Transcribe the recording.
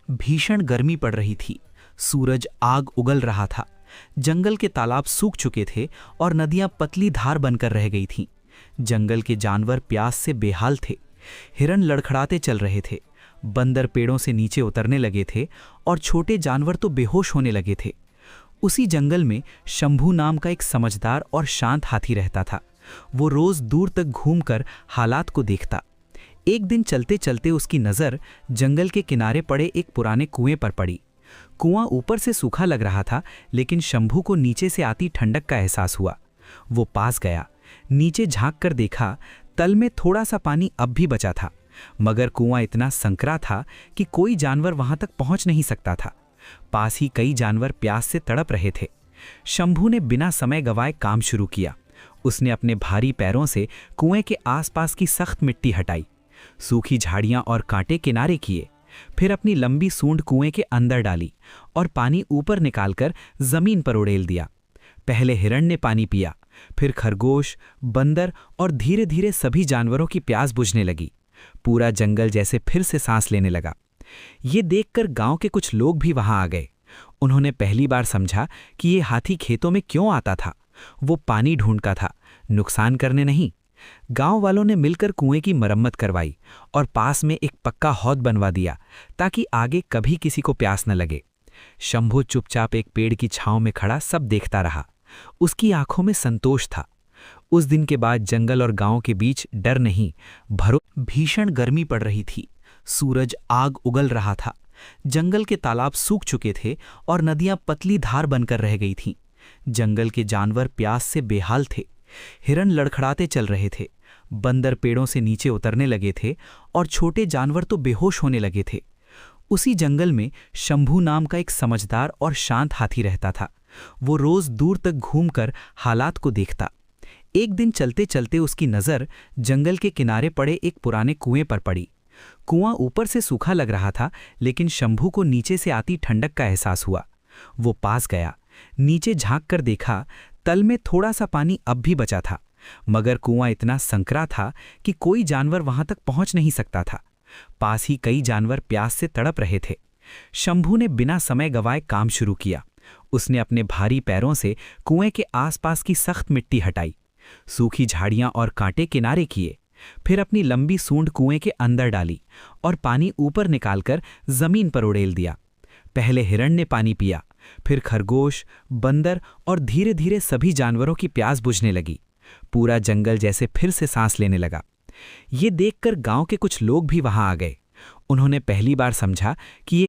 भीषण गर्मी पड़ रही थी। सूरज आग उगल रहा था। जंगल के तालाब सूख चुके थे और नदियां पतली धार बनकर रह गई थीं। जंगल के जानवर प्यास से बेहाल थे। हिरन लड़खड़ाते चल रहे थे, बंदर पेड़ों से नीचे उतरने लगे थे और छोटे जानवर तो बेहोश होने लगे थे। उसी जंगल में शंभू नाम का एक समझदार और शांत हाथी रहता था। वो रोज दूर तक घूमकर हालात को देखता। एक दिन चलते चलते उसकी नज़र जंगल के किनारे पड़े एक पुराने कुएं पर पड़ी। कुआं ऊपर से सूखा लग रहा था, लेकिन शंभू को नीचे से आती ठंडक का एहसास हुआ। वो पास गया, नीचे झांक कर देखा। तल में थोड़ा सा पानी अब भी बचा था, मगर कुआं इतना संकरा था कि कोई जानवर वहां तक पहुंच नहीं सकता था। पास ही कई जानवर प्यास से तड़प रहे थे। शंभू ने बिना समय गंवाए काम शुरू किया। उसने अपने भारी पैरों से कुएं के आसपास की सख्त मिट्टी हटाई, सूखी झाड़ियां और कांटे किनारे किए, फिर अपनी लंबी सूंड कुएं के अंदर डाली और पानी ऊपर निकालकर जमीन पर उड़ेल दिया। पहले हिरण ने पानी पिया, फिर खरगोश, बंदर और धीरे धीरे सभी जानवरों की प्यास बुझने लगी। पूरा जंगल जैसे फिर से सांस लेने लगा। ये देखकर गांव के कुछ लोग भी वहां आ गए। उन्होंने पहली बार समझा कि ये हाथी खेतों में क्यों आता था। वो पानी ढूंढता था, नुकसान करने नहीं। गांव वालों ने मिलकर कुएं की मरम्मत करवाई और पास में एक पक्का हौद बनवा दिया, ताकि आगे कभी किसी को प्यास न लगे। शंभू चुपचाप एक पेड़ की छांव में खड़ा सब देखता रहा। उसकी आंखों में संतोष था। उस दिन के बाद जंगल और गांव के बीच डर नहीं, भीषण गर्मी पड़ रही थी। सूरज आग उगल रहा था। जंगल के तालाब सूख चुके थे और नदियां पतली धार बनकर रह गई थीं। जंगल के जानवर प्यास से बेहाल थे। हिरन लड़खड़ाते चल रहे थे, बंदर पेड़ों से नीचे उतरने लगे थे और छोटे जानवर तो बेहोश होने लगे थे। उसी जंगल में शंभू नाम का एक समझदार और शांत हाथी रहता था। वो रोज दूर तक घूमकर हालात को देखता। एक दिन चलते चलते उसकी नज़र जंगल के किनारे पड़े एक पुराने कुएं पर पड़ी। कुआं ऊपर से सूखा लग रहा था, लेकिन शंभू को नीचे से आती ठंडक का एहसास हुआ। वो पास गया, नीचे झांक कर देखा। तल में थोड़ा सा पानी अब भी बचा था, मगर कुआं इतना संकरा था कि कोई जानवर वहां तक पहुंच नहीं सकता था। पास ही कई जानवर प्यास से तड़प रहे थे। शंभू ने बिना समय गंवाए काम शुरू किया। उसने अपने भारी पैरों से कुएं के आसपास की सख्त मिट्टी हटाई, सूखी झाड़ियां और कांटे किनारे किए, फिर अपनी लंबी सूंड कुएं के अंदर डाली और पानी ऊपर निकालकर जमीन पर उड़ेल दिया। पहले हिरण ने पानी पिया, फिर खरगोश, बंदर और धीरे धीरे सभी जानवरों की प्यास बुझने लगी। पूरा जंगल जैसे फिर से सांस लेने लगा। ये देखकर गांव के कुछ लोग भी वहां आ गए। उन्होंने पहली बार समझा कि ये